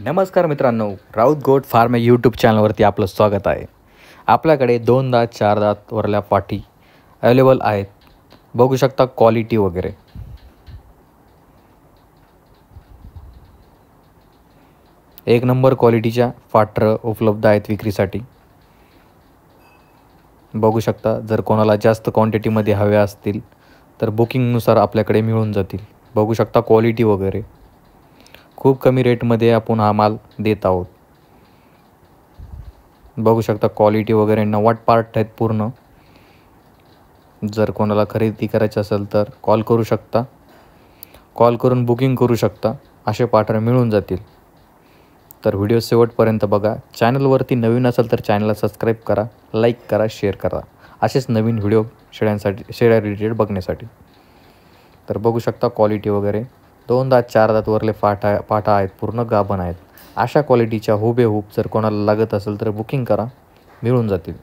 नमस्कार मित्रांनो, Raut goat farm या यूट्यूब चॅनलवरती आपलं स्वागत आहे. आपल्याकडे 2 दात 4 दातवरल्या पाठी अवेलेबल आहेत. बघू शकता क्वालिटी वगैरे. एक नंबर क्वालिटीच्या पाठरं उपलब्ध आहेत विक्रीसाठी. बघू शकता, जर कोणाला जास्त क्वांटिटीमध्ये हवे असतील तर बुकिंगनुसार आपल्याकडे मिळून जातील. बघू शकता क्वालिटी वगैरे. खूप कमी रेटमध्ये आपण हा माल देत आहोत. बघू शकता क्वालिटी वगैरे 90 पार्ट आहेत पूर्ण. जर कोणाला खरेदी करायची असेल तर कॉल करू शकता. कॉल करून बुकिंग करू शकता. असे पाठर मिळून जातील. तर व्हिडिओ शेवटपर्यंत बघा. चॅनलवरती नवीन असेल तर चॅनलला सबस्क्राईब करा, लाईक करा, शेअर करा. असेच नवीन व्हिडिओ शेळ्या रिलेटेड बघण्यासाठी. तर बघू शकता क्वालिटी वगैरे. 2 दात 4 दातवरले पाठा आहेत, पूर्ण गाभण आहेत. अशा क्वालिटीच्या हुबेहूब जर कोणाला लागत असेल तर बुकिंग करा, मिळून जातील.